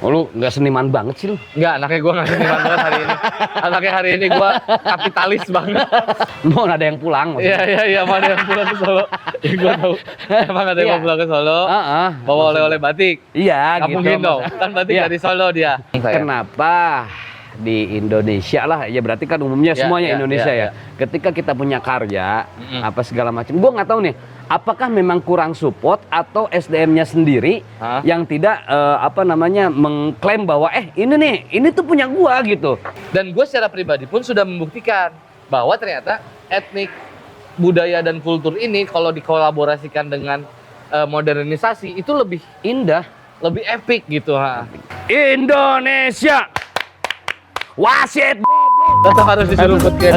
Oh, lu nggak seniman banget sih lu? Enggak, anaknya gue nggak seniman banget hari ini. Anaknya hari ini gue kapitalis banget. Mau ada yang pulang maksudnya? Iya, mau ada yang pulang ke Solo. Ya, gue tahu. Emang ada yang mau pulang ke Solo, bawa oleh-oleh batik. Iya, Kampung gitu. Gindo, kan batik dari Solo dia. Kenapa di Indonesia lah, ya berarti kan umumnya semuanya Indonesia ya. Ketika kita punya karya, apa segala macam, gue nggak tahu nih, apakah memang kurang support atau SDM-nya sendiri yang tidak mengklaim bahwa ini tuh punya gua gitu. Dan gue secara pribadi pun sudah membuktikan bahwa ternyata etnik, budaya dan kultur ini kalau dikolaborasikan dengan modernisasi itu lebih Indah, lebih epic gitu. Indonesia. Wasit Tetap harus diseruput kan.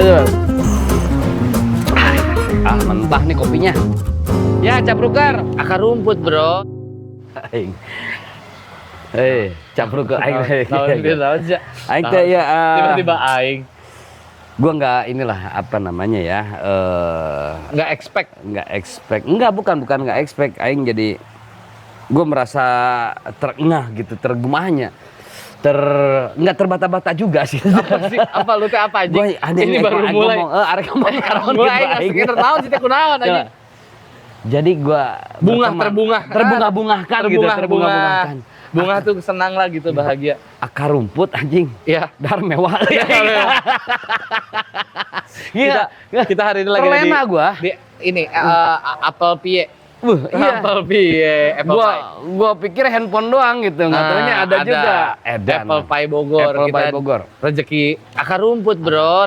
Mentah nih kopinya. Ya, Capruker. Akar rumput, bro. Aing. Capruker aing. Tahun dia tahun sih. Aing teh ya Tiba-tiba aing. Gua nggak inilah apa namanya ya, Nggak expect. Enggak, bukan nggak expect. Aing jadi gua merasa terengah gitu, tergemahnya. Nggak terbata-bata juga sih. Apa sih? Apa lu teh apa aja? Ini baru mulai. Arek ngomong mulai sekitar tahun sih teh kunaon aja. Jadi gua terbungah-bungahkan gitu, terbungah-bungahkan. Bunga tuh senang lah gitu, bahagia. Akar rumput anjing. Iya. Dar mewah. Iya. Kita hari ini lagi terlena gua. Di ini apel pie. Iya. Apel pie, apple pie. Gua pikir handphone doang gitu, nggak taunya ada juga. Edan. Apple pie Bogor. Apple pie Bogor. Rezeki akar rumput, bro.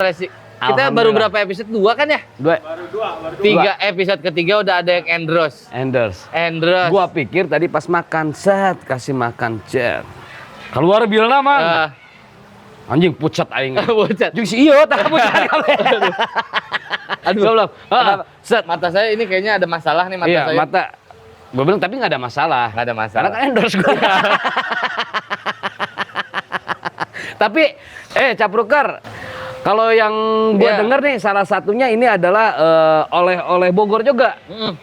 Kita baru berapa episode? 2 kan ya? Baru 3 episode ketiga udah ada yang endorse. Gua pikir tadi pas makan kasih makan cet. Keluar bil nama. Anjing pucat aing. Pucat. Jeung si ieu tah pucat kabeh. Aduh. Goblok. Set. Mata saya ini kayaknya ada masalah nih mata saya. Iya, mata. Gua bilang tapi nggak ada masalah. Nggak ada masalah. Karena kan endorse gua. Tapi Capruker, kalau yang gua denger nih salah satunya ini adalah oleh Bogor juga.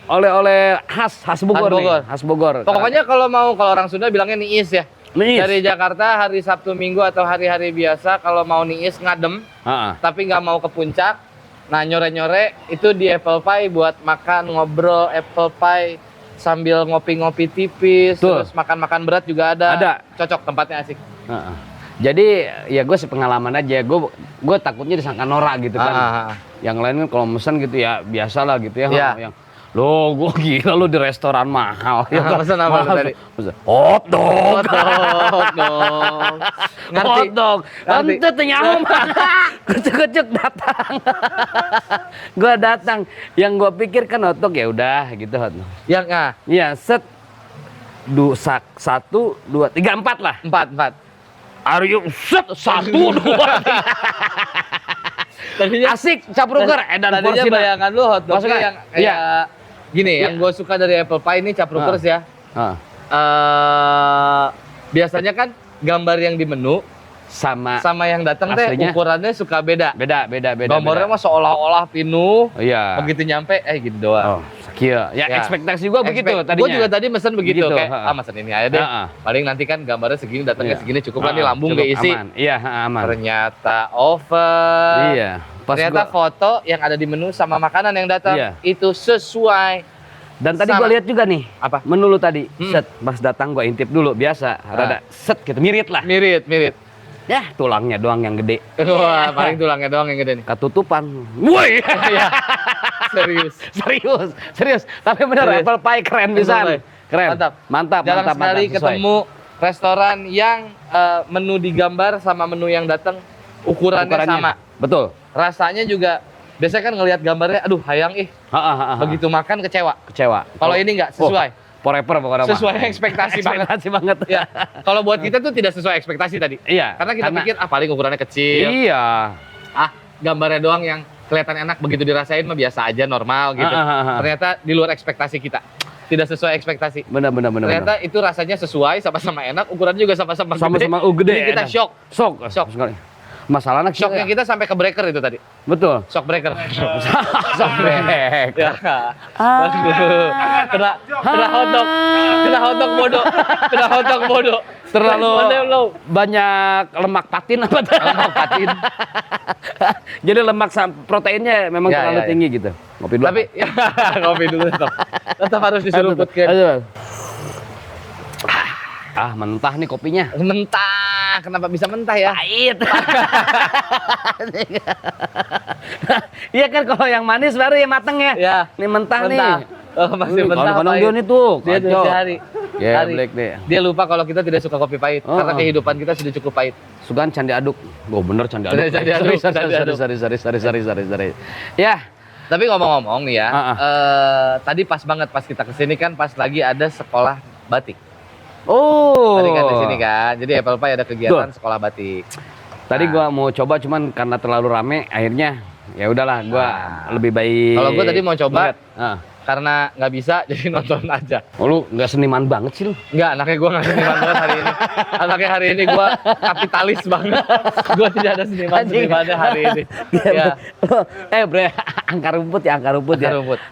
Oleh-oleh khas Bogor nih. Khas Bogor. Pokoknya kalau orang Sunda bilangnya niis ya. Niis. Dari Jakarta hari Sabtu Minggu atau hari-hari biasa kalau mau niis ngadem, tapi nggak mau ke puncak. Nah, nyore-nyore itu di apple pie buat makan, ngobrol apple pie sambil ngopi-ngopi tipis. Tuh. Terus makan-makan berat juga ada. Ada. Cocok, tempatnya asik. Jadi ya gue sepengalaman aja, gue takutnya disangka norak gitu kan. Yang lain kan kalau mesen gitu ya biasa lah gitu ya. Yang lo gue gila lo di restoran mahal. Pesan apa lo tadi? Hotdog. Ngerti. Hotdog. Ente tenyaho mah. Kucuk-kucuk datang. Gue datang. Yang gue pikir kan hotdog ya udah gitu hotdog. Yang Iya set. 1, 2, 3, 4 lah. 4. Aryo set 1, 2. Tadinya Asik Capruker edan tadinya porsi bayangan lu hotdognya yang kayak gini, yang gue suka dari apple pie ini Caprukers ya. Biasanya kan gambar yang di menu sama yang datang teh ukurannya suka beda. Beda. Gambarnya mah seolah-olah penuh. Iya. Begitu nyampe gitu doang. Sekian. Ya ekspektasi gua begitu tadinya. Gua juga tadi mesen begitu kayak mesen ini aja deh. Paling nanti kan gambarnya segini, datangnya segini, cukup lah nih lambung gak isi. Aman. Iya, aman. Ternyata over. Iya. Ternyata foto yang ada di menu sama makanan yang datang itu sesuai. Dan tadi gua lihat juga nih, apa? Menu lu tadi. Set, pas datang gua intip dulu biasa, rada set gitu, mirip lah. Mirip. Ya, tulangnya doang yang gede. Wah, paling tulangnya doang yang gede nih. Ketutupan. Woi. Serius. Tapi bener apple pie keren bisa. Keren. Mantap. Jarang sekali ketemu restoran yang menu digambar sama menu yang datang ukurannya sama. Betul. Rasanya juga biasanya kan ngelihat gambarnya, aduh hayang begitu makan kecewa. Kalau ini enggak sesuai. Forever pokoknya. Sesuai ekspektasi banget. Ya. Kalau buat kita tuh tidak sesuai ekspektasi tadi. Iya. Karena kita pikir paling ukurannya kecil. Iya. Gambarnya doang yang kelihatan enak, begitu dirasain mah biasa aja, normal gitu. Ternyata di luar ekspektasi kita. Tidak sesuai ekspektasi. Benar. Ternyata itu rasanya sesuai, sama-sama enak, ukurannya juga sama-sama gede. Jadi kita shock. Sekali. Masalah anak Shocknya kita sampai ke breaker itu tadi. Betul. Shock breaker. Shock break. Ya. Aduh. Kena hotdog bodoh. Kena hotdog bodoh. Terlalu banyak lemak patin apa tuh? Lemak patin. Jadi lemak proteinnya memang terlalu tinggi gitu. Ngopi dulu. Tapi ngopi dulu tetap harus diseruputkan. Mentah nih kopinya. Mentah. Kenapa bisa mentah ya? Pahit. Iya kan kalau yang manis baru ya mateng ya. Ya. Ini mentah nih. Oh, masih mentah. Kalau dia nih tuh. Dia tuh sehari. Ya, Black deh. Dia lupa kalau kita tidak suka kopi pahit karena kehidupan kita sudah cukup pahit. Sugan candi aduk. Bener candi aduk. Sorry. Ya. Tapi ngomong-ngomong nih ya, tadi pas banget pas kita kesini kan pas lagi ada sekolah batik. Oh. Tadi kan di sini kan, jadi Apple Pie ada kegiatan sekolah batik. Tadi gua mau coba cuman karena terlalu rame, akhirnya ya udahlah gua lebih baik. Kalau gua tadi mau coba, karena nggak bisa jadi nonton aja. Oh, lu nggak seniman banget sih lu? Nggak, anaknya gua nggak seniman banget hari ini. Anaknya hari ini gua kapitalis banget. Gua tidak ada senimannya hari ini. Ya. Bre, angka rumput ya.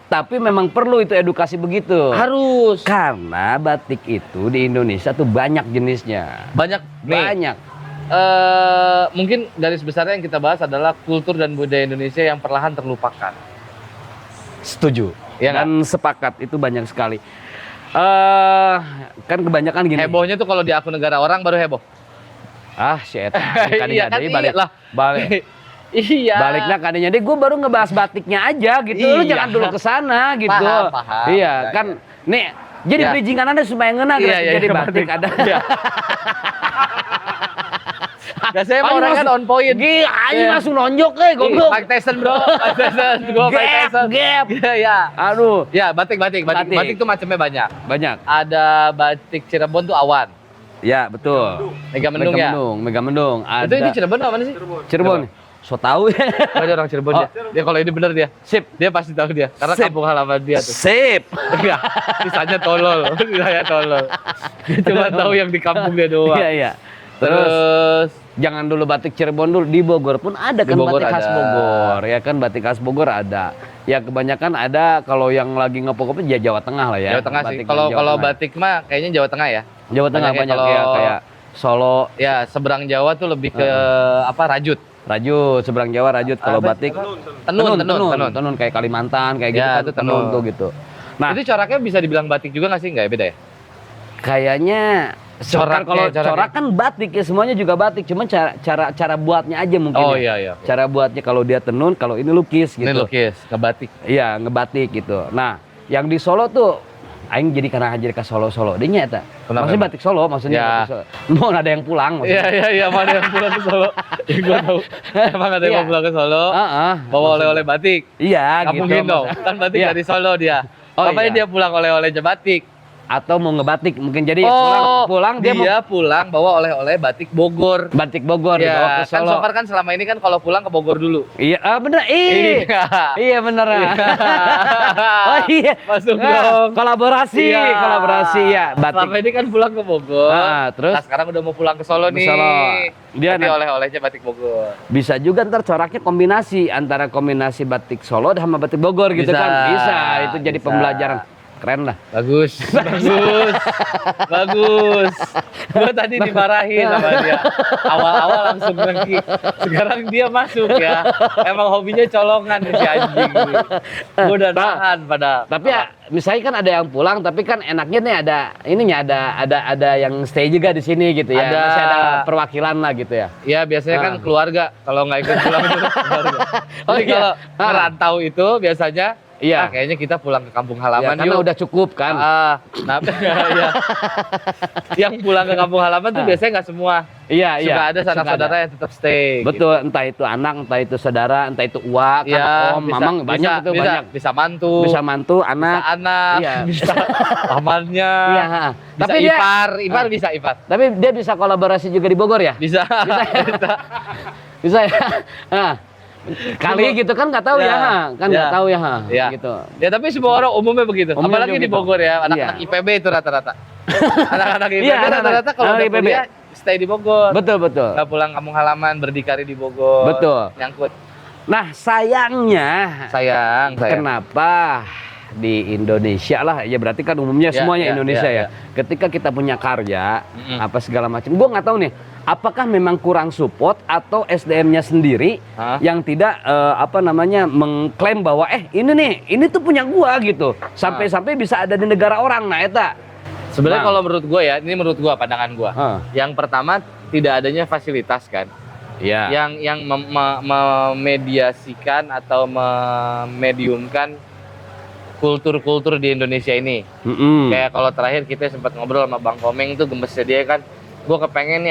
Tapi memang perlu itu edukasi begitu. Harus. Karena batik itu di Indonesia tuh banyak jenisnya. Banyak. Mungkin garis besarnya yang kita bahas adalah kultur dan budaya Indonesia yang perlahan terlupakan. Setuju. Ya, dan sepakat itu banyak sekali. Kan kebanyakan gini. Hebohnya tuh kalau di akun negara orang baru heboh. Iya kan balik. Iya. Baliknya kadinya deh, gue baru ngebahas batiknya aja gitu. Lu jangan dulu ke sana gitu. Paham. Iya, kan. Nih, jadi bridgingan Anda supaya ngena jadi batik ada. Biasanya orang kan on point. Gila, aja langsung nonjok goblok. Mike Tyson, bro. Mike Tyson. Gua Mike Tyson. Gap. Iya. Aduh. Ya, batik tuh macamnya banyak. Ada batik Cirebon tuh awan. Ya, betul. Mega Mendung. Ada. Itu Cirebon apa sih? Cirebon. So tahu ya. Ada orang Cirebon dia. Dia kalau ini bener dia. Sip. Dia pasti tahu dia. Karena kampung halaman dia tuh. Sip. Iya. Sisanya tolol. Cuma tahu yang di kampung dia doang. Iya. Terus jangan dulu batik Cirebon dulu, di Bogor pun ada kan batik khas Bogor. Ya kan batik khas Bogor ada. Ya kebanyakan ada kalau yang lagi ngepok ya Jawa Tengah lah ya. Jawa Tengah sih. Kalau batik mah kayaknya Jawa Tengah ya. Jawa Tengah banyak ya kayak Solo. Ya seberang Jawa tuh lebih ke Rajut. Seberang Jawa Rajut. Kalau batik tenun kayak Kalimantan kayak gitu ya, kan itu tenun tuh gitu. Nah, itu coraknya bisa dibilang batik juga nggak sih? Nggak ya, beda ya? Kayaknya kalau corak kan batik ya, semuanya juga batik, cuman cara buatnya aja mungkin. Iya. Cara buatnya kalau dia tenun, kalau ini lukis gitu. Ini lukis, ngebatik. Iya, ngebatik gitu. Nah, yang di Solo tuh aing jadi karena ke Solo dia nyata. Maksudnya batik Solo, maksudnya ya. Batik Solo. Mau ada yang pulang maksudnya. Iya, ada yang pulang ke Solo. Ya, gua tahu. Emang ada yang mau pulang ke Solo. Bawa oleh-oleh batik. Iya, gitu. Mungkin dong. Kan batik dari Solo dia. Apanya dia pulang oleh-oleh batik? Atau mau ngebatik mungkin jadi pulang dia pulang bawa oleh-oleh batik Bogor. Batik Bogor ya, dibawa ke Solo. Kan so far kan selama ini kan kalau pulang ke Bogor dulu. Iya, bener. Iya bener. Oh iya. Masuk dong. Kolaborasi ya. Batik. Selama ini kan pulang ke Bogor. Terus sekarang udah mau pulang ke Solo nih. Dia oleh-olehnya batik Bogor. Bisa juga ntar coraknya kombinasi antara kombinasi batik Solo sama batik Bogor gitu kan. Bisa. Itu jadi pembelajaran. Keren lah. Bagus. Gue tadi dimarahin sama dia. Awal-awal langsung pergi. Sekarang dia masuk ya. Emang hobinya colongan nih si anjing. Gue udah tahan pada. Tapi ya, misalnya kan ada yang pulang, tapi kan enaknya nih ada yang stay juga di sini gitu ya. Masih ada perwakilan lah gitu ya. Iya, biasanya kan keluarga. Kalau nggak ikut pulang itu keluarga. Jadi kalau merantau itu biasanya iya, kayaknya kita pulang ke kampung halaman ya, karena udah cukup kan. Iya. Yang pulang ke kampung halaman tuh biasanya nggak semua. Iya. Suka ada sanak-saudara yang tetap stay. Betul, gitu. Entah itu anak, entah itu saudara, entah itu uak, om, mamang banyak itu banyak. Bisa mantu, anak. Bisa anak, bisa pamannya. Iya. Tapi ipar bisa ipar. Tapi dia bisa kolaborasi juga di Bogor ya? Bisa. Bisa ya. Kali gitu kan nggak tahu nggak tahu ya gitu. Ya tapi semua orang umumnya begitu. Apalagi di Bogor ya, anak-anak IPB itu rata-rata. Anak-anak IPB rata-rata kalau udah kuliah stay di Bogor. Betul, betul. Nggak pulang kampung halaman, berdikari di Bogor. Betul. Nyangkut. Nah, sayang. Kenapa di Indonesia lah, ya berarti kan umumnya semuanya Indonesia ya. Ketika kita punya karya, apa segala macam, gue nggak tahu nih, apakah memang kurang support atau SDM-nya sendiri yang tidak mengklaim bahwa ini tuh punya gua gitu, sampai-sampai bisa ada di negara orang. Nah, eta. Sebenarnya kalau menurut gue ya, ini menurut gue pandangan gue. Yang pertama tidak adanya fasilitas kan. Ya. Yang memediasikan atau memediumkan kultur-kultur di Indonesia ini. Kayak kalau terakhir kita sempat ngobrol sama Bang Komeng tuh gemesnya dia kan, gue kepengen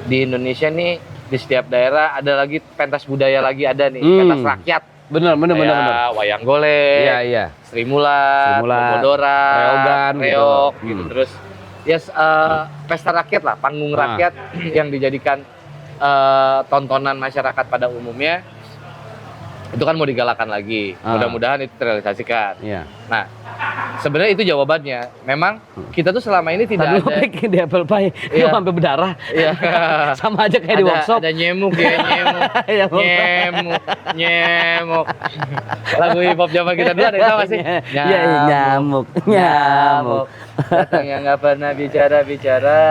di Indonesia nih, di setiap daerah ada lagi pentas budaya lagi ada nih, pentas rakyat. Bener. Wayang golek, Sri Mulat, Bodora, Reog, gitu. Terus pesta rakyat lah, panggung rakyat yang dijadikan tontonan masyarakat pada umumnya. Itu kan mau digalakan lagi. Mudah-mudahan itu terrealisasikan. Nah, sebenarnya itu jawabannya. Memang kita tuh selama ini tidak ada di apple pie, itu sampai berdarah. Sama aja kayak di workshop. Ada nyemuk ya, nyemuk. Lagu hip hop zaman kita dulu ada yang tahu nggak sih? Nyamuk. Datang yang nggak pernah bicara.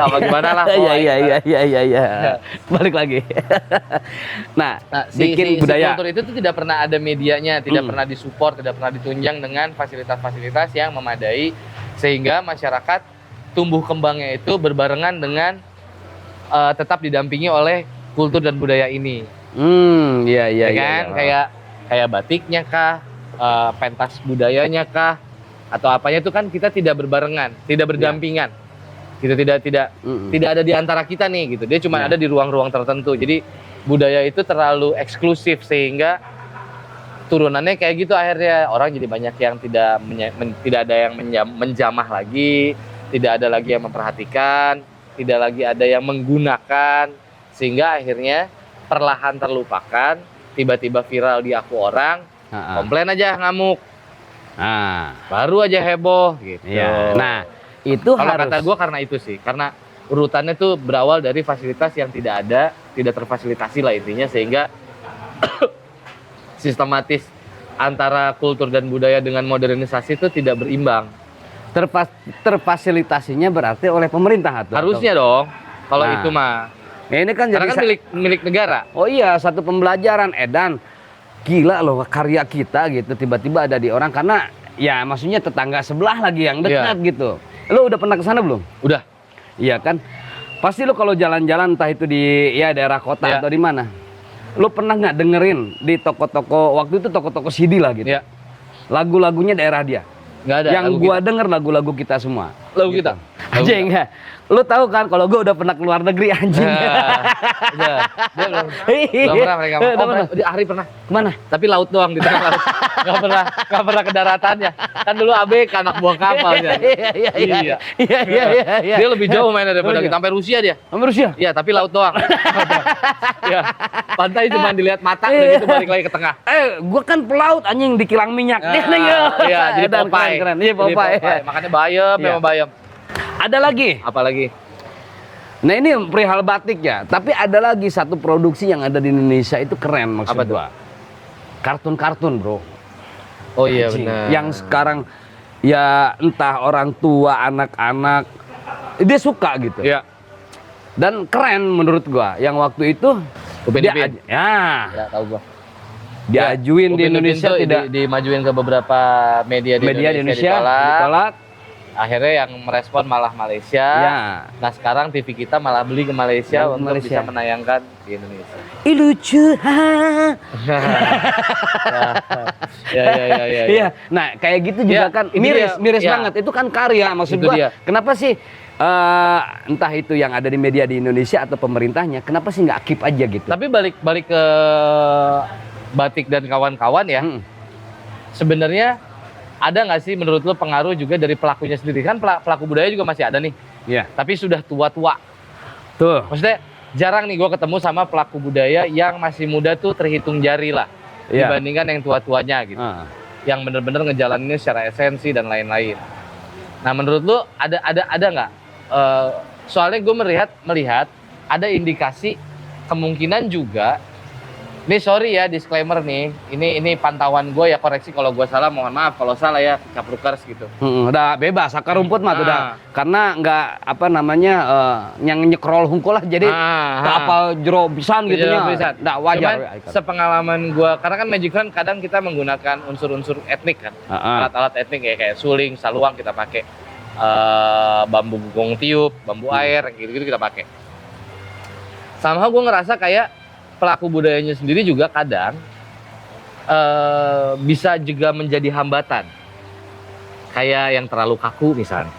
Apa gimana lah? Iya. Balik lagi. Nah, bikin budaya. Kultur itu tuh tidak pernah ada medianya, tidak pernah disupport, tidak pernah ditunjang dengan fasilitas-fasilitas yang memadai, sehingga masyarakat tumbuh kembangnya itu berbarengan dengan tetap didampingi oleh kultur dan budaya ini. Iya kan? Kayak batiknya kah, pentas budayanya kah, atau apanya itu kan kita tidak berbarengan, tidak berdampingan. Gitu, tidak ada di antara kita nih gitu. Dia cuma ada di ruang-ruang tertentu. Jadi budaya itu terlalu eksklusif sehingga turunannya kayak gitu, akhirnya orang jadi banyak yang tidak ada yang menjamah lagi, tidak ada lagi yang memperhatikan, tidak lagi ada yang menggunakan, sehingga akhirnya perlahan terlupakan, tiba-tiba viral di akun orang, komplain aja ngamuk, baru aja heboh gitu. Nah, itu kalau kata gue karena itu sih, karena urutannya tuh berawal dari fasilitas yang tidak terfasilitasi lah intinya, sehingga sistematis antara kultur dan budaya dengan modernisasi itu tidak berimbang. Terfasilitasinya berarti oleh pemerintah atau? Harusnya dong, kalau itu mah. Ya ini kan karena jadi kan milik negara. Oh iya, satu pembelajaran Edan. Gila loh karya kita gitu tiba-tiba ada di orang, karena ya maksudnya tetangga sebelah lagi yang dekat gitu. Lo udah pernah ke sana belum? Udah. Iya kan? Pasti lo kalau jalan-jalan entah itu di daerah kota atau di mana, lo pernah nggak dengerin di toko-toko, waktu itu toko-toko CD lah gitu, lagu-lagunya daerah dia? Nggak ada. Yang gua denger lagu-lagu kita semua. Lagu kita? Anjing, lo tahu kan kalau gua udah pernah keluar negeri anjing. Udah. Belum pernah mereka. Ari pernah. Kemana? Tapi laut doang di tengah laut. Nggak pernah ke daratannya. Kan dulu ABK anak buah kapal ya. Iya. Dia lebih jauh mainnya daripada kita, sampai Rusia dia. Sampai Rusia? Iya, tapi laut doang. Iya. Pantai cuma dilihat mata udah gitu balik lagi ke tengah. Gua kan pelaut anjing di kilang minyak. Iya, jadi Popeye. Keren. Iya, Popeye. Makanya bayam, memang bayam. Ada lagi? Apa lagi? Nah, ini perihal batik ya. Tapi ada lagi satu produksi yang ada di Indonesia itu keren maksud gua. Kartun-kartun, bro. Oh iya benar. Yang sekarang ya entah orang tua, anak-anak, dia suka gitu. Iya. Dan keren menurut gua. Yang waktu itu Upin Ipin. Ya, tahu gua. Diajuin di Indonesia tidak dimajuin ke beberapa media di Indonesia ditolak. Akhirnya yang merespon malah Malaysia. Nah sekarang TV kita malah beli ke Malaysia untuk bisa menayangkan di Indonesia. Ih lucu. Iya. Nah kayak gitu juga kan miris banget. Itu kan karya maksud gua. Kenapa sih entah itu yang ada di media di Indonesia atau pemerintahnya, kenapa sih nggak keep aja gitu? Tapi balik ke batik dan kawan-kawan ya. Sebenarnya ada nggak sih menurut lo pengaruh juga dari pelakunya sendiri? Kan pelaku budaya juga masih ada nih. Iya. Tapi sudah tua-tua. Tuh. Maksudnya jarang nih gue ketemu sama pelaku budaya yang masih muda tuh terhitung jari lah. Dibandingkan yang tua-tuanya gitu. Yang bener-bener ngejalaninnya secara esensi dan lain-lain. Nah menurut lo ada nggak Soalnya gue melihat ada indikasi kemungkinan juga. Nih sorry ya, disclaimer nih. Ini pantauan gue ya, koreksi kalau gue salah, mohon maaf kalau salah ya, Caprukers gitu. Udah bebas, akar rumput mah tuh udah. Karena nggak apa namanya yang nyekrol hungkul lah, jadi apa jero pisan gitu nya. Nggak wajar. Cuman sepengalaman gue, karena kan Magic Friend kadang kita menggunakan unsur-unsur etnik kan, alat-alat etnik ya kayak suling, saluang kita pakai, bambu gong tiup, bambu air, gitu-gitu kita pakai. Somehow gue ngerasa kayak pelaku budayanya sendiri juga kadang bisa juga menjadi hambatan. Kayak yang terlalu kaku misalnya.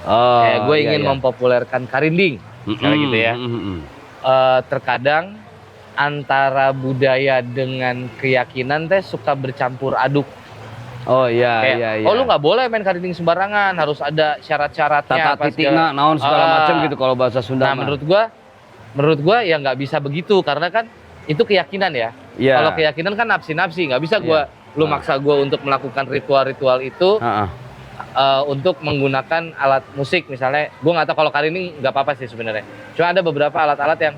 Kayak gue ingin mempopulerkan karinding, misalnya gitu ya. Terkadang antara budaya dengan keyakinan teh suka bercampur aduk. Oh iya, kayak, iya. Oh lu nggak boleh main karinding sembarangan, harus ada syarat-syaratnya. Tata titikna, naon segala macam gitu kalau bahasa Sunda. Nah menurut gua ya nggak bisa begitu, karena kan itu keyakinan ya. Kalau keyakinan kan nafsi-nafsi, nggak bisa lu maksa gua untuk melakukan ritual-ritual itu untuk menggunakan alat musik misalnya. Gua nggak tahu kalau karinding nggak apa-apa sih sebenarnya. Cuma ada beberapa alat-alat yang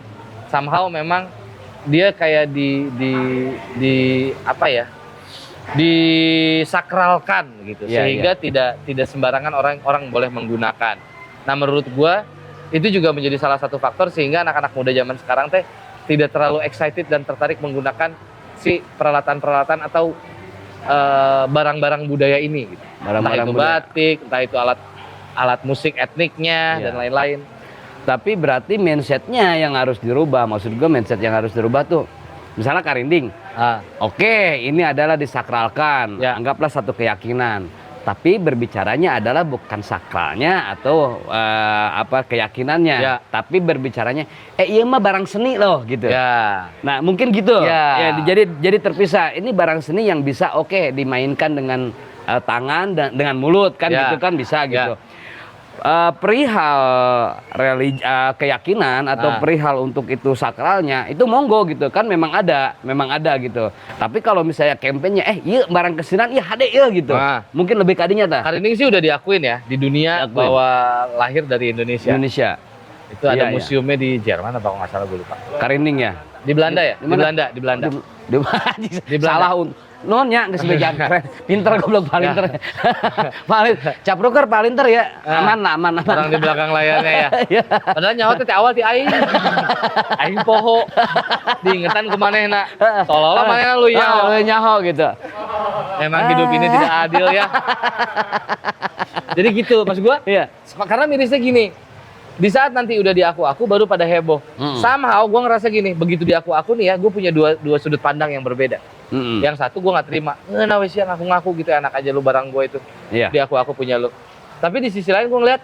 somehow memang dia kayak di apa ya? Disakralkan gitu, sehingga tidak sembarangan orang boleh menggunakan. Nah menurut gua itu juga menjadi salah satu faktor sehingga anak-anak muda zaman sekarang teh tidak terlalu excited dan tertarik menggunakan si peralatan-peralatan atau barang-barang budaya ini gitu. Entah itu batik, entah itu alat musik etniknya dan lain-lain. Tapi berarti mindsetnya yang harus dirubah. Maksud gue mindset yang harus dirubah tuh, misalnya karinding, oke, ini adalah disakralkan, anggaplah satu keyakinan. Tapi berbicaranya adalah bukan sakralnya atau apa keyakinannya, tapi berbicaranya, iya mah barang seni loh gitu. Nah mungkin gitu. Ya, jadi terpisah. Ini barang seni yang bisa dimainkan dengan tangan dan dengan mulut kan gitu kan bisa gitu. Perihal keyakinan atau perihal untuk itu sakralnya itu monggo gitu kan, memang ada gitu. Tapi kalau misalnya kampanyenya iya barang kesinan iya hade iya gitu, mungkin lebih kadinya tah. Karinding sih udah diakuin ya di dunia bahwa lahir dari Indonesia. Itu ada museumnya di Jerman apa kalau nggak salah, gue lupa. Karinding ya di Belanda ya? Di Belanda. Salah nonnya nggak sebagian keren, pinter goblok palinter. Paling Capruker palinter ya, aman. Orang di belakang layarnya ya. Padahal nyawa teh awal ti aing. Aing poho. Diingetan ke manehna. Seolah-olah manehna lu nyaho gitu. Emang hidup ini tidak adil ya. Jadi gitu maksud gua. Karena mirisnya gini. Di saat nanti udah diaku-aku baru pada heboh. Somehow gue ngerasa gini, begitu diaku-aku nih ya, gue punya dua sudut pandang yang berbeda. Yang satu gue nggak terima, nah wes ya ngaku-ngaku gitu, enak aja lu barang gue itu. Diaku-aku punya lu. Tapi di sisi lain gue ngeliat,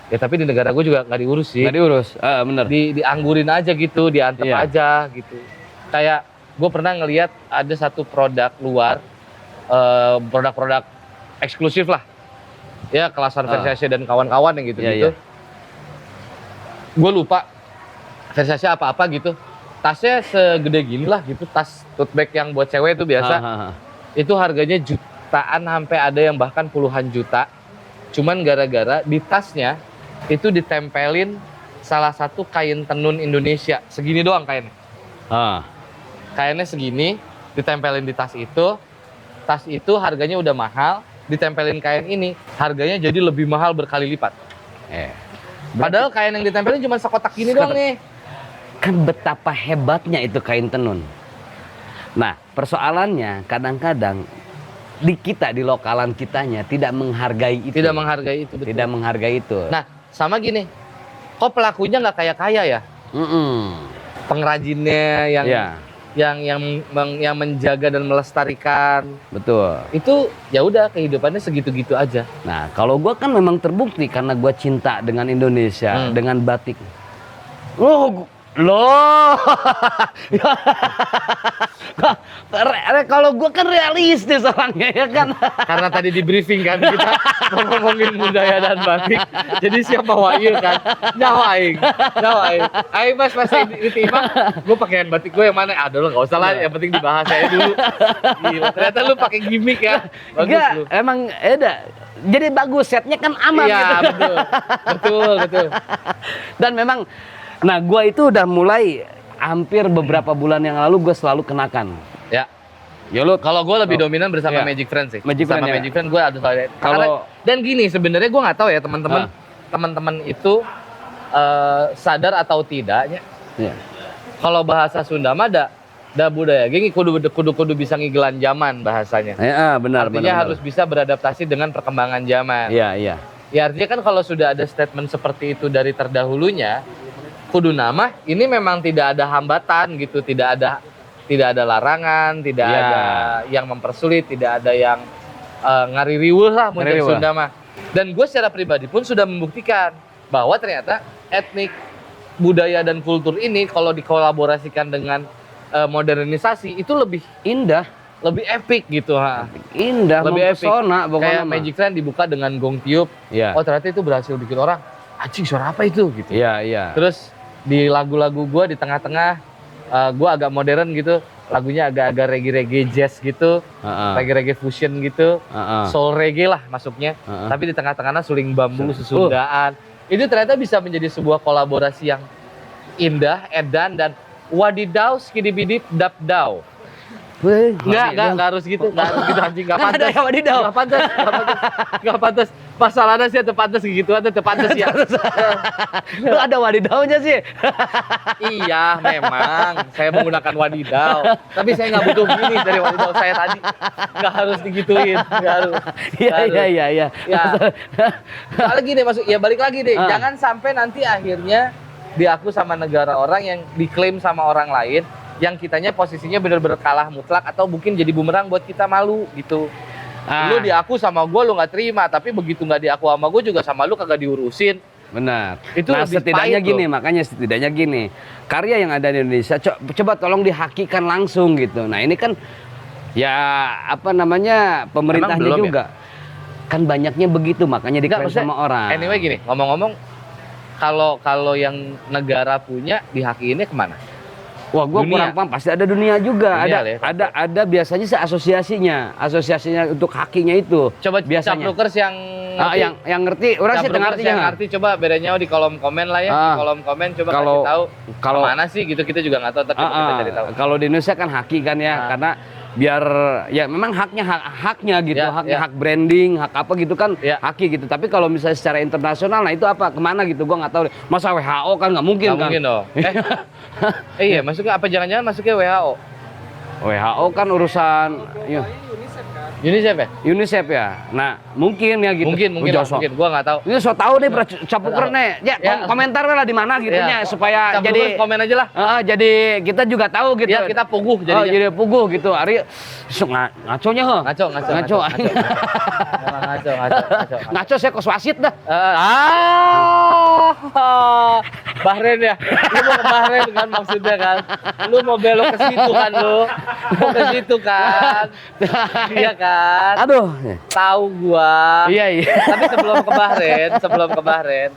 ya tapi di negara gue juga nggak diurus sih. Nggak diurus, bener. Dianggurin aja gitu, diantep aja gitu. Kayak gue pernah ngeliat ada satu produk luar, produk-produk eksklusif lah. Ya kelasan Versace dan kawan-kawan yang gitu-gitu. Gue lupa Versace apa-apa gitu, tasnya segede gini lah gitu, tas tote bag yang buat cewek itu biasa. Itu harganya jutaan, sampai ada yang bahkan puluhan juta. Cuman gara-gara di tasnya itu ditempelin salah satu kain tenun Indonesia, segini doang kainnya. Kainnya segini, ditempelin di tas itu harganya udah mahal, ditempelin kain ini harganya jadi lebih mahal berkali lipat. Padahal kain yang ditempelin cuma sekotak gini doang nih. Kan betapa hebatnya itu kain tenun. Nah, persoalannya kadang-kadang di lokalan kitanya tidak menghargai itu. Betul. Tidak menghargai itu. Nah, sama gini. Kok pelakunya nggak kaya-kaya ya? Pengrajinnya yang menjaga dan melestarikan. Betul. Itu ya udah kehidupannya segitu-gitu aja. Nah, kalau gua kan memang terbukti karena gua cinta dengan Indonesia, dengan batik. Loh. Kalau gua kan realistis orangnya ya kan. Karena tadi di briefing kan kita mau ngomongin budaya dan batik. Jadi siapa wail kan? Nyawaing. Ayo Mas diterima. Gue pakaian batik gue yang mana? Aduh lo nggak usah lah. Yang penting dibahas saya dulu. Gila, ternyata lu pakai gimmick ya. Bagus Enggak, lu. emang jadi bagus, setnya kan aman Iya, gitu. betul. Dan memang, nah gua itu udah mulai hampir beberapa bulan yang lalu gue selalu kenakan. Ya. Ya lu Kalau gue lebih dominan bersama Iya. Magic Friend sih. Magic Friend, sama ya. Magic Friend gue ada soalnya. Kalau- Dan gini sebenarnya gue nggak tahu ya teman-teman itu sadar atau tidaknya. ya. Kalau bahasa Sunda mah da budaya gini kudu bisa ngigelan zaman bahasanya. Benar. Artinya harus bisa beradaptasi dengan perkembangan zaman. Iya. Ya artinya kan kalau sudah ada statement seperti itu dari terdahulunya, kudu nama ini memang tidak ada hambatan gitu, tidak ada larangan, tidak Iya. ada yang mempersulit, tidak ada yang ngaririweuh lah mun Ngariweuh. Sunda mah. Dan gue secara pribadi pun sudah membuktikan bahwa ternyata etnik budaya dan kultur ini kalau dikolaborasikan dengan modernisasi itu lebih Indah, epic gitu indah, lebih epic. mempesona pokoknya Kayak mah. Magic Friend dibuka dengan gong tiup. Iya. Oh ternyata itu berhasil bikin orang anjing suara apa itu gitu. Iya. Terus di lagu-lagu gue di tengah-tengah gue agak modern gitu, lagunya agak-agak reggae jazz gitu, reggae fusion gitu, soul reggae lah masuknya. Tapi di tengah-tengahnya suling bambu Susundaan. Itu ternyata bisa menjadi sebuah kolaborasi yang indah, edan dan wadidaw skidibidip dapdaw. Enggak harus gitu, anjing, enggak pantas. Ada wadidaw. Enggak pantas. Masalahnya sih pantas gitu, pantas ya. Lu ada wadidawnya sih. Iya, memang saya menggunakan wadidaw. Tapi saya nggak butuh gini dari wadidaw saya tadi. Nggak harus digituin, nggak harus. Iya. Ya. Soalnya gini ya balik lagi deh. Jangan sampai nanti akhirnya diaku sama negara orang yang diklaim sama orang lain, yang kitanya posisinya bener-bener kalah mutlak atau mungkin jadi bumerang buat kita malu gitu. Lu diaku sama gue lu nggak terima, tapi begitu nggak diaku sama gue juga sama lu kagak diurusin. Benar. Itu nah, lebih setidaknya pahit gini, makanya setidaknya gini. Karya yang ada di Indonesia coba tolong dihakikan langsung gitu. Nah, ini kan ya apa namanya pemerintahnya belum juga. Kan banyaknya begitu, makanya diklaim maksudnya, sama orang. Anyway gini, ngomong-ngomong kalau yang negara punya dihakiinnya kemana? Wah, gua Dunia. kurang paham. Pasti ada dunia juga. Dunia lah ya, ada biasanya sih asosiasinya untuk hakinya itu. Coba biasanya. Caplukers yang yang ngerti, orang sih Caplukers ngerti yang ngerti coba bedanya di kolom komen lah ya. Di kolom komen coba kasih tahu mana sih gitu, kita juga nggak tahu, tapi kita cari tahu. Kalau di Indonesia kan haki kan ya, karena biar ya memang haknya gitu, hak branding, hak apa gitu kan, haki gitu. Tapi kalau misalnya secara internasional, nah itu apa kemana gitu, gua nggak tahu. Masa WHO kan nggak mungkin Nggak kan? mungkin dong. Iya, masuknya apa jangan-jangan masuknya WHO? WHO kan urusan UNICEF ya? UNICEF ya. Nah, mungkin ya gitu. Mungkin, gua nggak tahu. Ini so tahu deh Capuker nih. Ya, komentar lah di mana gitunya supaya Caplukers jadi komen aja lah. jadi kita juga tahu gitu. Ya, kita puguh jadinya. jadi puguh gitu. Ari ngaconya heh. Ngaco. Ngaco saya kos wasit dah. Bahrain ya. Lu mau ke Bahrain kan maksudnya kan. Lu mau belok ke situ kan lu. Mau ke situ kan. Iya kan. Aduh. Tahu gua. Iya. Tapi sebelum ke Bahrain.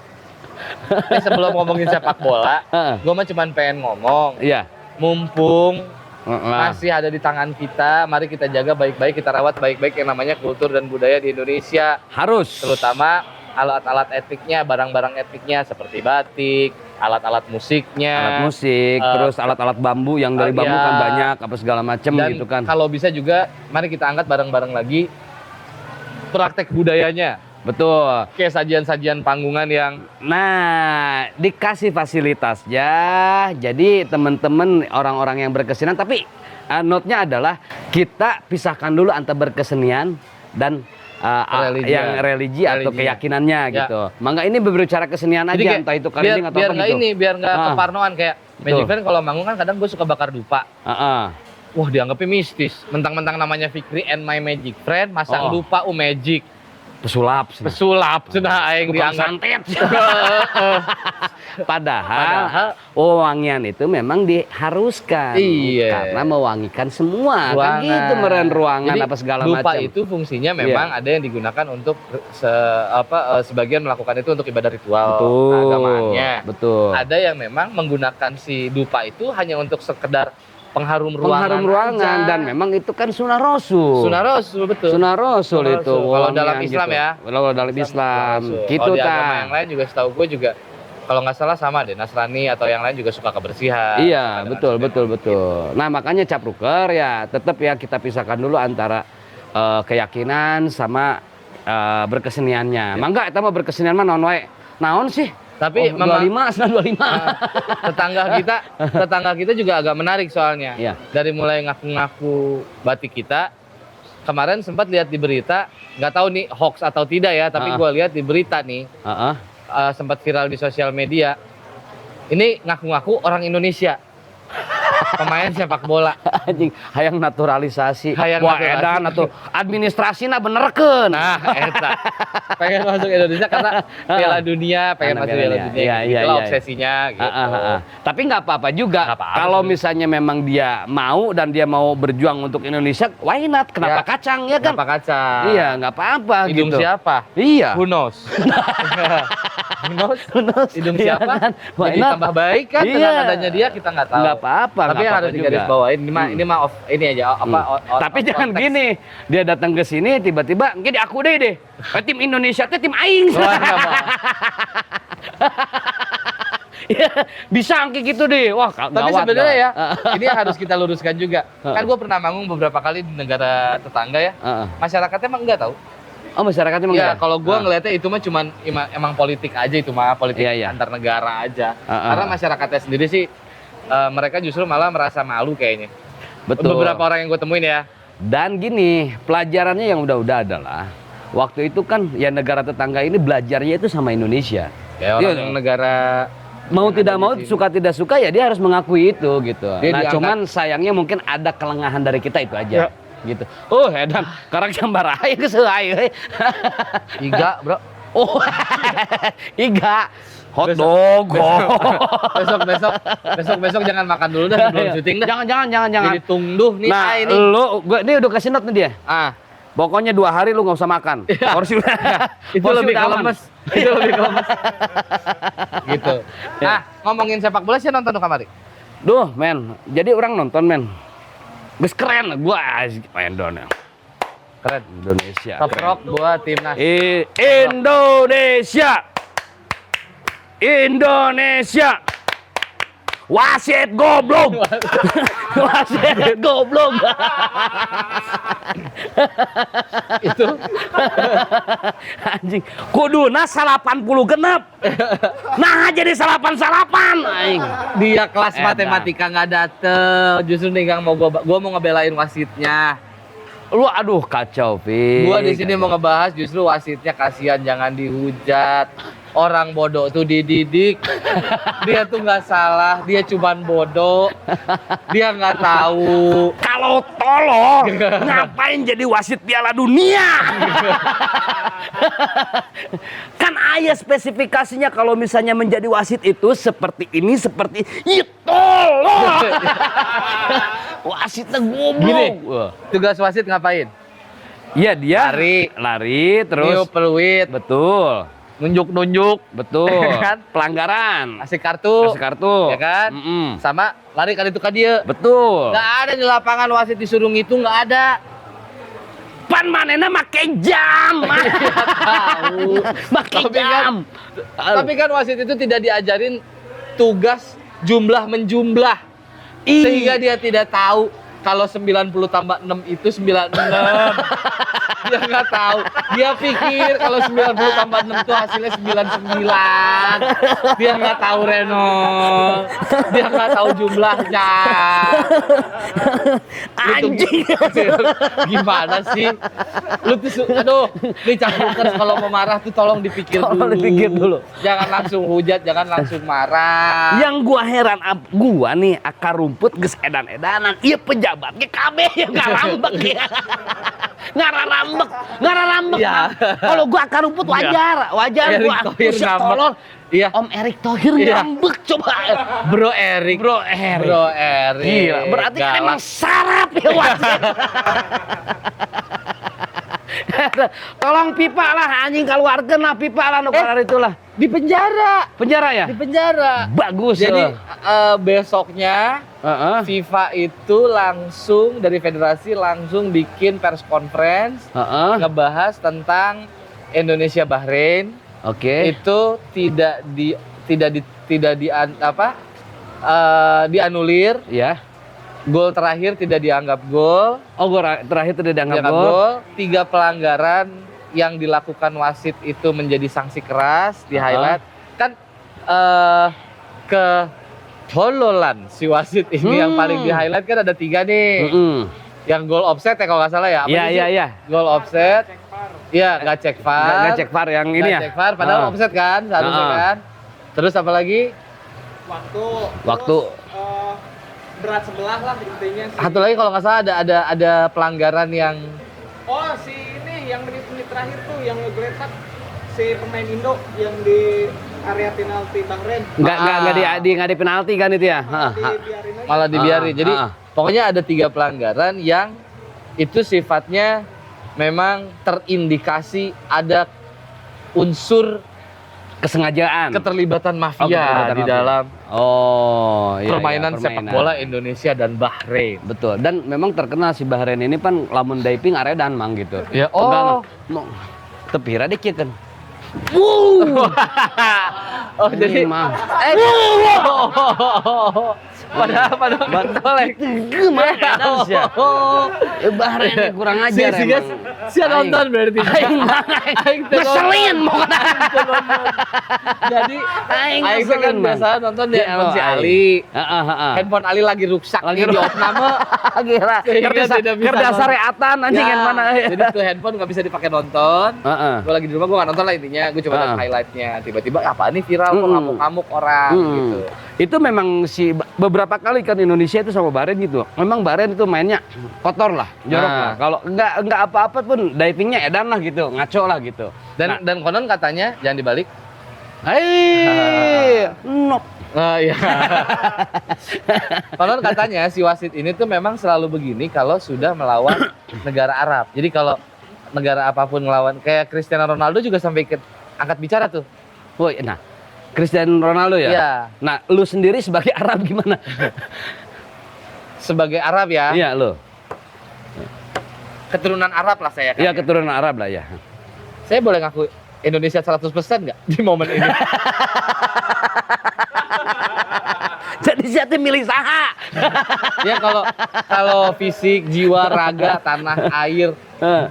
Sebelum ngomongin sepak bola, gua mah cuman pengen ngomong. Iya. Mumpung masih ada di tangan kita, mari kita jaga baik-baik, kita rawat baik-baik yang namanya kultur dan budaya di Indonesia. Harus. Terutama alat-alat etniknya, barang-barang etniknya seperti batik, alat-alat musiknya. Alat musik, terus alat-alat bambu yang dari bambu kan banyak, apa segala macam gitu kan. Kalau bisa juga, mari kita angkat bareng-bareng lagi praktek budayanya. Betul. Kayak sajian-sajian panggungan yang dikasih fasilitas ya. Jadi teman-teman orang-orang yang berkesenian, tapi note-nya adalah kita pisahkan dulu antara berkesenian dan religi atau keyakinannya gitu. Mangga ini berbicara kesenian aja. Jadi, entah itu kariding atau apa gitu. Biar nggak keparnoan kayak Magic Friend kalau manggung kan kadang gue suka bakar dupa. Wah, dianggapnya mistis. Mentang-mentang namanya Fikri and My Magic Friend, masang dupa magic. pesulap. Pesulap cenah aing Tukang diangkat. santet. Padahal wangian itu memang diharuskan. Iya. Karena mewangikan semua. Ruangan. Kan gitu meren ruangan Jadi, apa segala dupa macam. itu fungsinya memang ada yang digunakan untuk sebagian melakukan itu untuk ibadah ritual agamaannya. Betul. Ada yang memang menggunakan si dupa itu hanya untuk sekedar pengharum ruangan aja. Dan memang itu kan sunnah Rasul. Sunnah Rasul, betul. Sunnah Rasul itu. Kalau dalam Islam gitu. ya. Kalau dalam Islam. Gitu kalau di agama kan. yang lain juga setahu gue juga kalau nggak salah sama deh, Nasrani atau yang lain juga suka kebersihan. Iya, betul. Nah, makanya Capruker ya tetap ya kita pisahkan dulu antara keyakinan sama berkeseniannya. Mangga eta mah berkesenian mah naon wae. Naon sih? Tapi 25, 25. Tetangga kita juga agak menarik soalnya. Iya. Dari mulai ngaku-ngaku batik kita, kemarin sempat lihat di berita, nggak tahu nih hoax atau tidak ya, tapi gue lihat di berita nih, sempat viral di sosial media. Ini ngaku-ngaku orang Indonesia. Pemain sepak bola. Anjing, hayang naturalisasi. Wah, edan atuh administrasina benerkeun. Nah, eta. Pengen masuk Indonesia karena Piala Dunia, pengen masuk Piala Dunia. Itulah obsesinya gitu. Tapi nggak apa-apa juga. Kalau misalnya memang dia mau dan dia mau berjuang untuk Indonesia, why not? Kenapa kacang ya kan? Kenapa kacang? Iya, nggak apa-apa gitu. Hidung siapa? Iya. Who knows? Who knows? Hidung siapa? Kan? Jadi tambah baik kan dengan adanya dia, kita nggak tahu. Nggak apa-apa. Tapi yang harus digarisbawain ini mah ini aja tapi jangan gini, dia datang ke sini tiba-tiba mungkin aku deh. Tim Indonesia teh tim aing. Ya, bisa kayak gitu deh. Wah, tapi sebenarnya ya, ini yang harus kita luruskan juga. Kan gue pernah manggung beberapa kali di negara tetangga ya. Masyarakatnya emang enggak tahu. Oh, masyarakatnya emang ya, kalau gue ngeliatnya itu mah cuman emang politik aja, itu mah politik antar negara aja. Karena masyarakatnya sendiri sih mereka justru malah merasa malu kayaknya. Betul. Beberapa orang yang gue temuin ya. Dan gini, pelajarannya yang udah-udah adalah waktu itu kan ya negara tetangga ini belajarnya itu sama Indonesia. Ya orang negara mau tidak mau, suka tidak suka ya dia harus mengakui itu gitu. Nah, cuman sayangnya mungkin ada kelengahan dari kita itu aja. Gitu. Edan, karang gambar aja ke seuai. Iga, bro. Oh, iga. Hot dog. Besok jangan makan dulu dah sebelum syuting dah. Jangan. Jadi tungduh nih. Nah, ini. Ini udah kasih note nih dia. Pokoknya 2 hari lu nggak usah makan. Porsi itu lebih lemes. Itu lebih lemes. Gitu. Nah, ngomongin sepak bola sih nonton kamari. Duh, men. Jadi orang nonton, men. Geus keren gua Endon. Keren Indonesia. Top rock buat timnas. Indonesia. Wasit goblok. Wasit goblok. Itu anjing. Kuduna 80 genep. Nah, jadi 88 aing. Dia kelas matematika nggak dateng. Justru nih Kang gua mau ngebelain wasitnya. Lu aduh kacau, Pi. Gua di sini mau ngebahas justru wasitnya kasihan, jangan dihujat. Orang bodoh tuh dididik. Dia tuh nggak salah, dia cuman bodoh. Dia nggak tahu. Kalau tolong, ngapain jadi wasit Piala Dunia? Kan ayah spesifikasinya kalau misalnya menjadi wasit itu seperti ini, seperti itu loh. Wasitnya goblok. Gini, tugas wasit ngapain? Iya, dia lari terus niup peluit. Betul. Nunjuk-nunjuk. Betul. Kan? Pelanggaran. Kasih kartu. Ya kan? Sama lari kali itu ke dia. Betul. Nggak ada di lapangan wasit disuruh ngitung, nggak ada. Pan manena make jam. Tahu. Make jam. Tapi kan wasit itu tidak diajarin tugas jumlah menjumlah. Sehingga dia tidak tahu kalau 90 tambah 6 itu 96. Dia nggak tahu. Dia pikir kalau 90 tambah 6 itu hasilnya 99. Dia nggak tahu Reno. Dia nggak tahu jumlahnya. Anjing. Gimana sih? Lu tuh, aduh, nih Capruker kalau mau marah tuh tolong dipikir dulu. Jangan langsung hujat, jangan langsung marah. Yang gua heran, gua nih akar rumput geus edan-edanan. Ieu pejabatnya kabeh yang ngarambek ya. Ngarah rambek. Iya. Kalau gua akar rumput wajar Erick gua. Thohir Buset, ngambek. tolol. Iya. Om Erick Thohir Iya. ngambek coba. Bro Erick. Bro Erick. Gila, berarti kan Galak. emang sarap ya wasit. Tolong pipa lah anjing keluarkan lah pipa lah nu karar itulah. Di penjara. Penjara ya? Di penjara. Bagus. Jadi besoknya Heeh. FIFA itu langsung dari federasi langsung bikin press conference Heeh. ngebahas tentang Indonesia Bahrain. Oke. Itu dianulir. Ya. Gol terakhir tidak dianggap gol. Oh, gua terakhir tidak dianggap Dianggap gol. 3 pelanggaran yang dilakukan wasit itu menjadi sanksi keras di highlight. Kan ketololan si wasit ini yang paling di highlight kan ada 3 nih. Yang gol offset ya kalau nggak salah ya. Iya. Gol offset. Iya, nggak cek VAR. Nggak cek VAR yang ini ya. Nggak cek VAR, padahal offset kan seharusnya kan. Terus apa lagi? Waktu berat sebelah lah intinya sih. Satu lagi kalau nggak salah ada pelanggaran yang Oh, si ini yang menit-menit terakhir tuh yang ngegeletak si pemain Indo yang di area penalti Bahrain. Nggak di penalti kan itu ya. Dibiarin aja. malah dibiarin. Jadi ah. pokoknya ada 3 pelanggaran yang itu sifatnya memang terindikasi ada unsur Kesengajaan. keterlibatan mafia keterlibatan di mafia. dalam Iya, permainan sepak bola Indonesia dan Bahrain. Betul. Dan memang terkenal si Bahrain ini kan lamun diving aredan mang gitu. Ya, Tepira deh kieu kan. Oh jadi mah. Padahal kolek. Gimana sih? Bahrain ini kurang ajar emang. Si nonton berarti. Aing teh Ngeselin mau Jadi Aing Aing teh kan ngeselin, Man. biasa nonton di Iya, handphone si Aing. Ali. Heeh. Handphone Ali lagi rusak Lagi nih di opname. Gila. Sehingga tidak bisa Kerja nonton. sareatan anjing Ya, yang mana. Jadi tuh handphone nggak bisa dipakai nonton. Heeh. Gue lagi di rumah gue nggak nonton lah intinya. Gue coba lihat highlightnya. Tiba-tiba apa nih viral kok ngamuk-ngamuk orang gitu. Itu memang beberapa kali kan Indonesia itu sama Bahrain gitu. Memang Bahrain itu mainnya kotor lah, jorok Nah. lah. Kalau nggak apa-apa pun divingnya edan lah gitu, ngaco lah gitu. Dan konon katanya jangan dibalik. Nok. Iya. Konon katanya si wasit ini tuh memang selalu begini kalau sudah melawan negara Arab. Jadi kalau negara apapun ngelawan kayak Cristiano Ronaldo juga sampai angkat bicara tuh. Woi, nah, Cristiano Ronaldo ya. Iya. Nah, lu sendiri sebagai Arab gimana? Sebagai Arab ya. Iya lu. Keturunan Arab lah saya kan. Iya keturunan Arab lah ya. Saya boleh ngaku Indonesia 100% nggak di momen ini? Jadi siapa milih saha? Ya kalau fisik, jiwa, raga, tanah, air,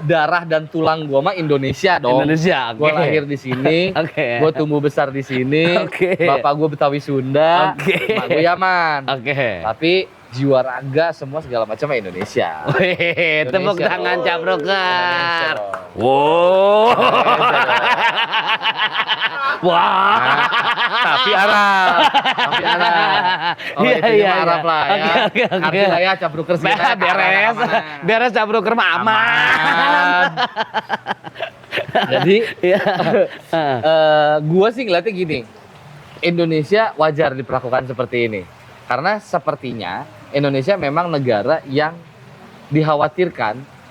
darah dan tulang gua mah Indonesia dong. Indonesia. Gua lahir di sini, gua tumbuh besar di sini. Bapak gua Betawi Sunda, mak gua Yaman. Tapi jiwa raga semua segala macam Indonesia. Wih, tepuk Indonesia, tangan dong. Cabroker. Indonesia, Wow. Wah. Tapi Arab. Tapi Arab. Oh, Iya, itu iya, mah Arab iya. lah ya. Oke. Arti lah ya Cabroker sih. Beres. Beres Cabroker mah aman. Jadi Iya. gua sih ngeliatnya gini. Indonesia wajar diperlakukan seperti ini. Karena sepertinya Indonesia memang negara yang dikhawatirkan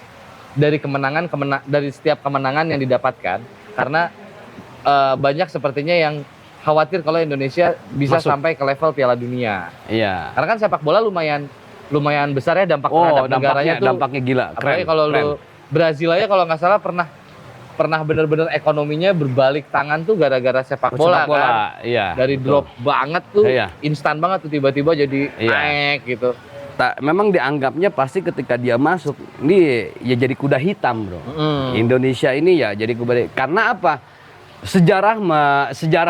dari dari setiap kemenangan yang didapatkan, karena banyak sepertinya yang khawatir kalau Indonesia bisa Masuk. sampai ke level Piala Dunia. Iya. Karena kan sepak bola lumayan besar ya dampak terhadap negaranya tuh. dampaknya gila. Apalagi kalau lu Brazil aja kalau nggak salah pernah benar-benar ekonominya berbalik tangan tuh gara-gara sepak bola kan. Iya. Dari betul. drop banget tuh, Iya. instan banget tuh tiba-tiba jadi Iya. naik gitu. Memang dianggapnya pasti ketika dia masuk ini ya jadi kuda hitam, bro. Indonesia ini ya jadi kuda hitam. Karena apa? Sejarah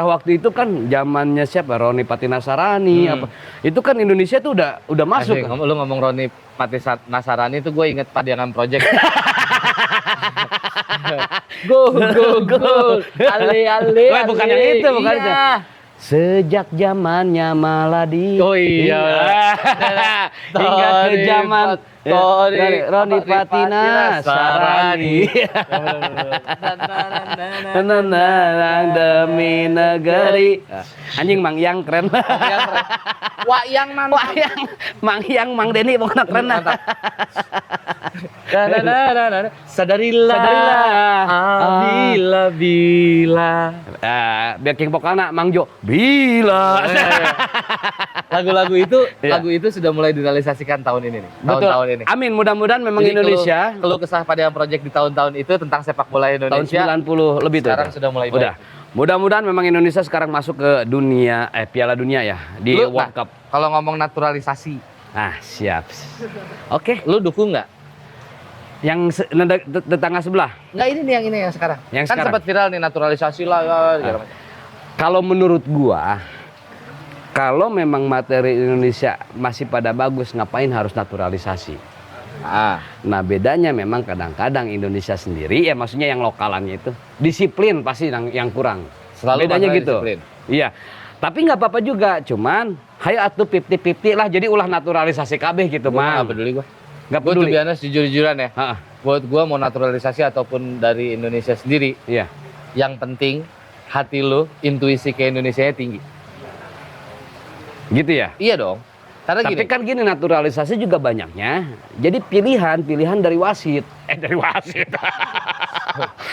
waktu itu kan zamannya siapa? Roni Patinasarani apa. Itu kan Indonesia tuh udah masuk. Asik, lu ngomong Roni Patinasarani tuh gue inget Padiangan Project. Go. Ale. Wah, bukan yang itu, bukan itu. Sejak zamannya Maladi. Oh iya. Hingga ke zaman Roni Patina Sarani. Demi negeri. Anjing Mang Yang keren. Wayang nan. Mang Yang Mang Deni pokoknya keren. Sadarilah. Bila. Biar King Pokalna Mang Jo. Bila. Lagu-lagu itu sudah mulai direalisasikan tahun ini nih. Tahun ini. Amin, mudah-mudahan memang Jadi Indonesia kalau kesah pada yang project di tahun-tahun itu tentang sepak bola Indonesia tahun 90 lebih tuh. sekarang sudah mulai udah. Mudah-mudahan memang Indonesia sekarang masuk ke dunia Piala Dunia ya di World Cup. Kalau ngomong naturalisasi. Siap. Oke, Lu dukung nggak? Yang tetangga sebelah. Nggak, ini yang sekarang. Yang kan sekarang. sempat viral nih naturalisasi lah segala macam. Kalau menurut gua, kalau memang materi Indonesia masih pada bagus, ngapain harus naturalisasi? Nah bedanya memang kadang-kadang Indonesia sendiri, ya maksudnya yang lokalannya itu disiplin pasti yang kurang. Selalu bedanya gitu. Disiplin. Iya. Tapi nggak apa-apa juga, cuman hayo atuh 50-50 lah, jadi ulah naturalisasi kabeh gitu mah. Nggak peduli gua. Nggak Gue peduli. tuh biasa jujur-jujuran ya. Ha-ha. Buat gua mau naturalisasi ataupun dari Indonesia sendiri, Iya. yang penting hati lu, intuisi ke Indonesianya tinggi. Gitu ya. Iya dong. Karena Tapi gini, kan gini, naturalisasi juga banyaknya. Jadi pilihan dari wasit. Dari wasit.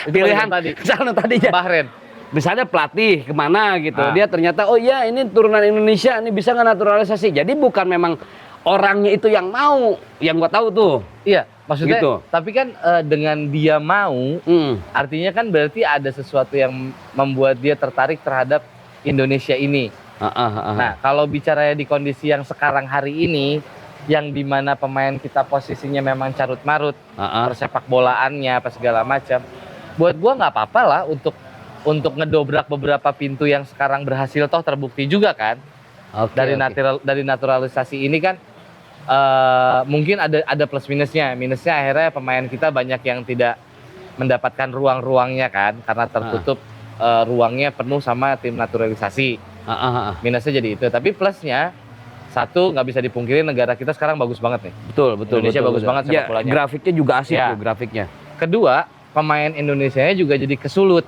Itu pilihan tadi. misalnya tadinya. Bahrain. Misalnya pelatih kemana gitu. Dia ternyata oh iya ini turunan Indonesia, ini bisa nggak naturalisasi. Jadi bukan memang orangnya itu yang mau. Yang gua tahu tuh. Iya, maksudnya. Gitu. Tapi kan dengan dia mau, artinya kan berarti ada sesuatu yang membuat dia tertarik terhadap Indonesia ini. Nah, kalau bicaranya di kondisi yang sekarang hari ini, yang dimana pemain kita posisinya memang carut marut, persepak bolaannya apa segala macam, buat gua nggak apa-apa lah untuk ngedobrak beberapa pintu yang sekarang berhasil toh terbukti juga kan. Dari naturalisasi ini kan mungkin ada plus minusnya. Minusnya akhirnya pemain kita banyak yang tidak mendapatkan ruang-ruangnya kan, karena tertutup ruangnya penuh sama tim naturalisasi. Minusnya jadi itu. Tapi plusnya satu, nggak bisa dipungkiri negara kita sekarang bagus banget nih. Betul. Indonesia bagus banget sepak bolanya. Grafiknya juga asik Ya. tuh grafiknya. Kedua, pemain Indonesianya juga jadi kesulut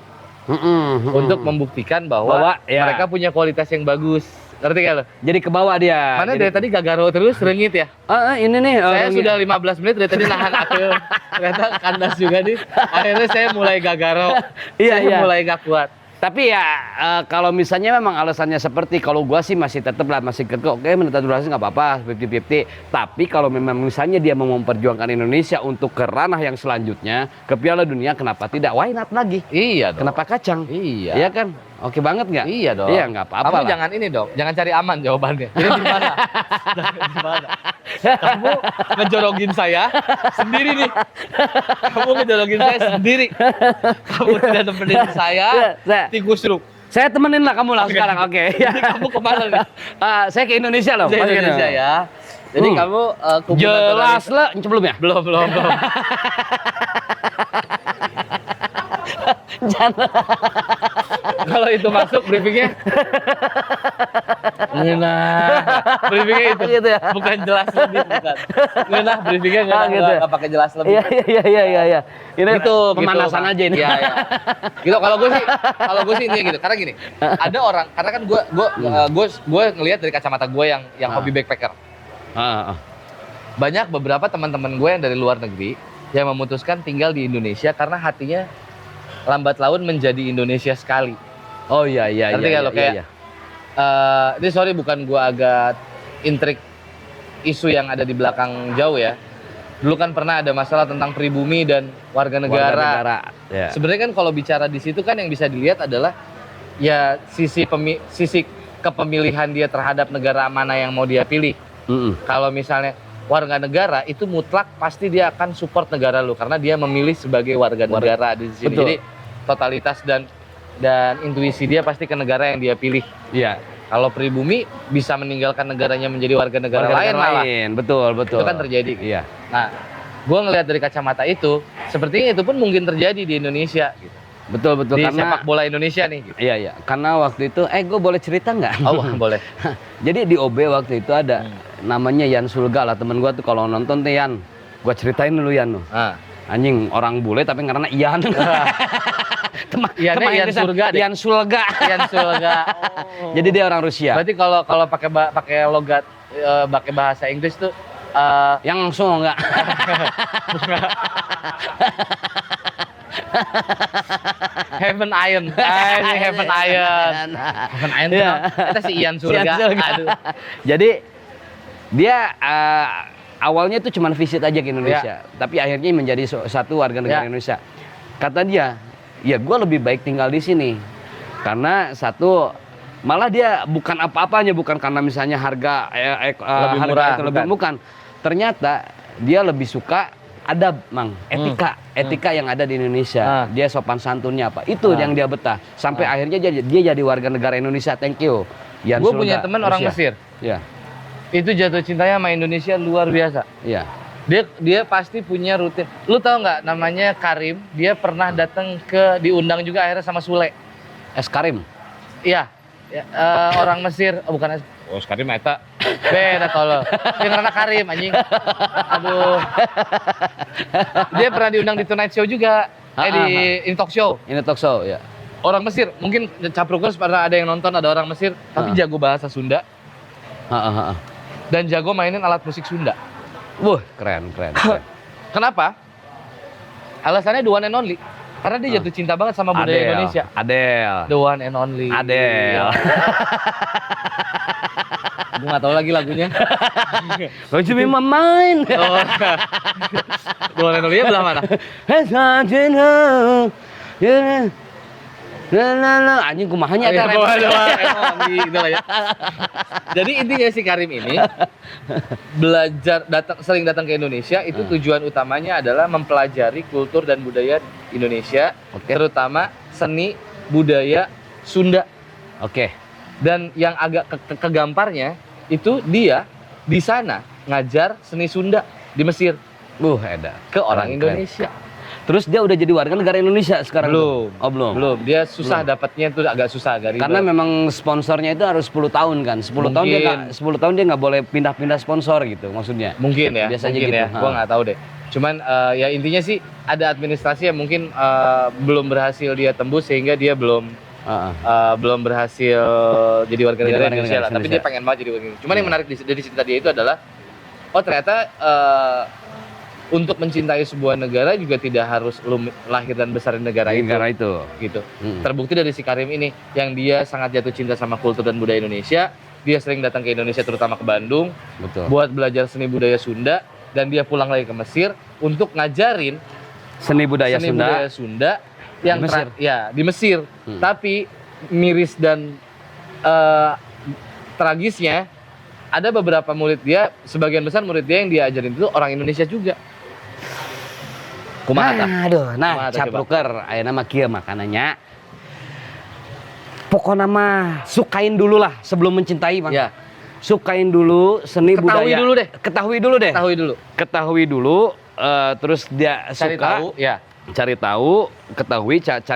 untuk membuktikan bahwa mereka punya kualitas yang bagus. Ngerti gak lo? Jadi ke bawah dia. Mana dari tadi Gagaro terus rengit ya? Ini nih. Saya sudah 15 menit dari tadi nahan aku. Ternyata kandas juga nih. Akhirnya saya mulai Gagaro. Saya mulai gak kuat. Tapi ya kalau misalnya memang alasannya seperti, kalau gua sih masih tetap lah, masih kekeh, oke naturalisasi nggak apa-apa 50-50. Tapi kalau memang misalnya dia mau memperjuangkan Indonesia untuk ke ranah yang selanjutnya, ke Piala Dunia, kenapa tidak? Why not lagi? Iya dong. Kenapa kacang? Iya. Iya kan? Oke banget nggak? Iya dong. Iya nggak apa-apa. Kamu lah. jangan ini dong, jangan cari aman jawabannya. Jadi di mana? Di mana? Kamu ngejorogin saya sendiri nih. Kamu ngejorogin saya sendiri. Kamu tidak temenin saya. Tikus ruk. Saya temenin lah kamu lah sekarang. Oke. Jadi kamu kemana nih? Saya ke Indonesia loh. Ke Indonesia ya. Jadi kamu jelas lah belum ya? Belum. Kalau itu masuk briefingnya, briefingnya itu, gitu ya? bukan jelas lebih, bukan. Briefingnya nggak pakai jelas lebih. Iya. Ini Gitu, pemanasan gitu, aja ini. Iya. Gitu kalau gue sih ini gitu. Karena gini, ada orang, karena kan gue ngelihat dari kacamata gue yang hobi backpacker. Banyak beberapa teman-teman gue yang dari luar negeri yang memutuskan tinggal di Indonesia karena hatinya lambat laun menjadi Indonesia sekali. Oh iya. Ngerti nggak lo kayak? Ini sorry bukan gue agak intrik isu yang ada di belakang jauh ya. Dulu kan pernah ada masalah tentang pribumi dan warga negara. Ya. Sebenarnya kan kalau bicara di situ kan yang bisa dilihat adalah ya sisi kepemilihan dia terhadap negara mana yang mau dia pilih. Kalau misalnya warga negara itu mutlak pasti dia akan support negara lu karena dia memilih sebagai warga negara di sini. Betul. Jadi totalitas dan intuisi dia pasti ke negara yang dia pilih. Iya. Kalau pribumi bisa meninggalkan negaranya menjadi warga negara lain malah. Betul. Itu kan terjadi. Iya. Nah, gue ngelihat dari kacamata itu, sepertinya itu pun mungkin terjadi di Indonesia. Gitu. Betul di karena sepak bola Indonesia nih. Gitu. Iya. Karena waktu itu gue boleh cerita nggak? Oh, boleh. Jadi di OB waktu itu ada namanya Yan Sulga lah, temen gue tuh kalau nonton tuh Yan. Gue ceritain dulu Yan tuh. Anjing orang bule tapi karena Ian. Ian Surga deh. Ian Sulga. Ian Sulga. Jadi dia orang Rusia. Berarti kalau pakai logat pakai bahasa Inggris tuh yang langsung enggak. Heaven Iron. Heaven Iron. Heaven Iron. Kita si Ian Surga. Aduh. Jadi dia awalnya tuh cuma visit aja ke Indonesia, tapi akhirnya menjadi satu warga negara Indonesia. Kata dia, ya gue lebih baik tinggal di sini karena satu malah dia bukan apa-apanya, bukan karena misalnya harga lebih murah, lebih bukan. Ternyata dia lebih suka adab, Mang, etika yang ada di Indonesia. Dia sopan santunnya apa? Itu yang dia betah. Sampai akhirnya dia jadi warga negara Indonesia. Thank you. Gue punya teman orang Mesir. Ya. Itu jatuh cintanya sama Indonesia luar biasa. Iya. Dia pasti punya rutin. Lu tahu nggak namanya Karim? Dia pernah datang diundang juga akhirnya sama Sule. Es Karim. Iya. Orang Mesir, bukan Es Karim eta. Beda tolol. Dia karena Karim anjing. Aduh. Dia pernah diundang di Tonight Show juga. Di Talk Show. Ini talk show ya. Orang Mesir, mungkin Caprukers pernah ada yang nonton, ada orang Mesir tapi jago bahasa Sunda. Dan jago mainin alat musik Sunda. Wah, keren. Kenapa? Alasannya the one and only. Karena dia jatuh cinta banget sama budaya Indonesia. Adele. The one and only. Adele. Gue gak tahu lagi lagunya. Don't you be my mind. The one and only-nya belah mana? Anjing kumahanya ya, gitu lah ya. Jadi intinya si Karim ini sering datang ke Indonesia itu tujuan utamanya adalah mempelajari kultur dan budaya Indonesia, terutama seni budaya Sunda. Dan yang agak kegamparnya itu dia di sana ngajar seni Sunda di Mesir. Ke orang Indonesia. Terus dia udah jadi warga negara Indonesia sekarang? Belum. Oh, belum. Dia susah dapatnya itu agak susah agak ribet. Karena memang sponsornya itu harus 10 tahun kan. 10 tahun dia nggak boleh pindah-pindah sponsor gitu maksudnya. Mungkin ya. Biasanya mungkin gitu. Ya. Gua nggak tahu deh. Cuman ya intinya sih ada administrasi yang mungkin belum berhasil dia tembus sehingga dia belum berhasil jadi warga negara Indonesia lah. Tapi dia pengen banget jadi warga Indonesia. Cuman yang menarik dari cerita dia itu adalah ternyata untuk mencintai sebuah negara juga tidak harus lahir dan besar di negara itu. Gitu. Terbukti dari si Karim ini yang dia sangat jatuh cinta sama kultur dan budaya Indonesia. Dia sering datang ke Indonesia terutama ke Bandung. Buat belajar seni budaya Sunda dan dia pulang lagi ke Mesir untuk ngajarin seni budaya Sunda yang di Mesir. Tapi miris dan tragisnya ada beberapa murid dia, sebagian besar murid dia yang diajarin itu orang Indonesia juga. Capruker, ayeuna mah kieu makanannya. Pokoknya mah sukain dulu lah sebelum mencintai, Bang. Ya. Sukain dulu seni budaya. Ketahui dulu, terus dia cari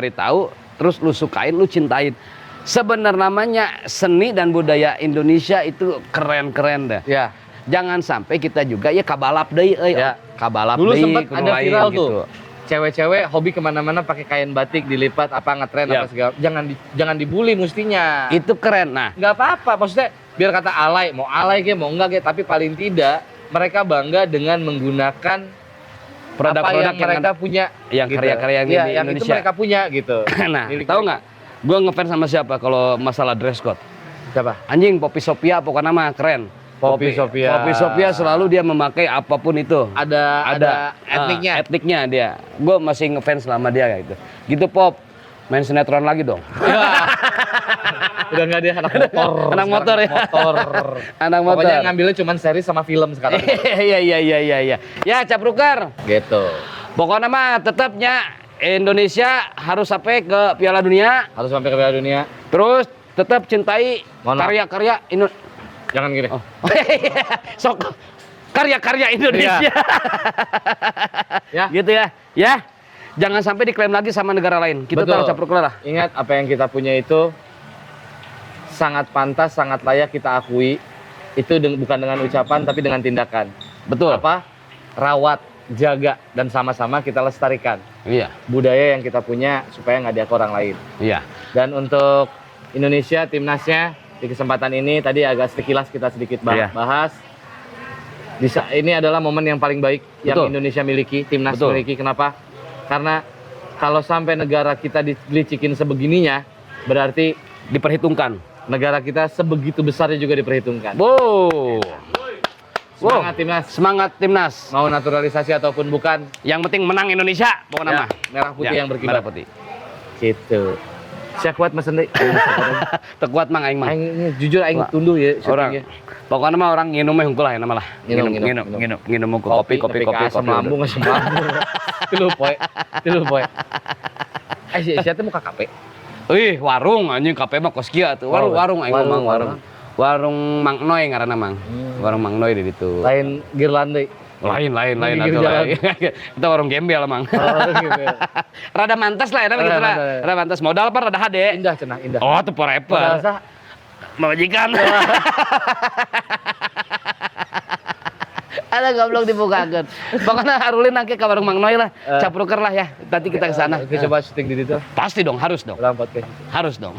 tahu, terus lu sukain, lu cintain. Sebenarnya namanya seni dan budaya Indonesia itu keren-keren dah. Ya. Jangan sampai kita juga kabalap deui kabalap dulu deui. sempat ada viral gitu. tuh. Cewek-cewek hobi kemana-mana pakai kain batik dilipat ngetren apa segala. Jangan dibully mestinya. Itu keren. Nah, nggak apa-apa. Maksudnya biar kata alay, mau alay mau enggak tapi paling tidak mereka bangga dengan menggunakan produk-produk yang mereka punya, yang gitu. Karya-karya yang di Indonesia. Itu mereka punya gitu. Nah, tahu nggak? Gue ngefans sama siapa kalau masalah dress code? Siapa? Anjing, Poppy Sophia pokoknya mah keren. Poppy Sophia selalu dia memakai apapun itu. Ada etniknya dia. Gue masih ngefans sama dia kayak gitu. Gitu Pop. Main sinetron lagi dong. Udah nggak dia anak motor. Anak motor ya. Anak motor. Pokoknya ngambilnya cuma seri sama film sekarang. Iya. Ya, Capruker. Gitu. Pokoknya mah tetapnya Indonesia harus sampai ke Piala Dunia. Terus tetap cintai karya-karya Indonesia. Jangan gini. Sok karya-karya Indonesia. Ya. Gitu ya. Ya. jangan sampai diklaim lagi sama negara lain. Kita Betul. tahu capruk lah. Ingat apa yang kita punya itu sangat pantas, sangat layak kita akui. Itu bukan dengan ucapan tapi dengan tindakan. Betul. Apa? Rawat, jaga, dan sama-sama kita lestarikan Iya. budaya yang kita punya supaya nggak diaku orang lain. Iya. Dan untuk Indonesia, timnasnya di kesempatan ini tadi agak sekilas kita sedikit Iya. bahas. Ini adalah momen yang paling baik yang Betul. Indonesia miliki, timnas Betul. miliki. Kenapa? Karena kalau sampai negara kita dilicikin sebegininya, berarti Diperhitungkan. negara kita sebegitu besarnya juga diperhitungkan. Wow. Semangat timnas. Semangat timnas. Mau naturalisasi ataupun bukan, Yang penting menang Indonesia, pokoknya ya, mah. merah putih Ya, yang berkibar. merah putih. Gitu. Saya kuat Mas Andi. Tekuat mang aing mah. Aing jujur aing Wah, tunduh ya Orang. syutingnya. Pokoknya mah orang nginum mah hungkul lah nama lah. Nginum. Nginum kopi. asam lambung asam lambung. Tilu poe. Sia teh muka KP. Wih, warung anjing kape mah kos kieu atuh. Warung aing ngomong warung. Warung Mang Noy ngaranna Mang. Warung Mang Noy di ditu. Lain Girlande. Lain Pinggir atuh jalan. lain. Kita warung gembel Mang. Rada mantas lah eta gitu lah. Rada mantas modal apa rada hade. Indah cenah, indah. Oh, tuh forever. Modal sah. Majikan. Ada goblok dibukakeun. Pokoknya harulin nangke ka warung Mang Noy lah. Capruker lah ya. Nanti kita ke sana. Oke, coba syuting di situ. Pasti dong, harus dong. Ulang podcast. Harus dong.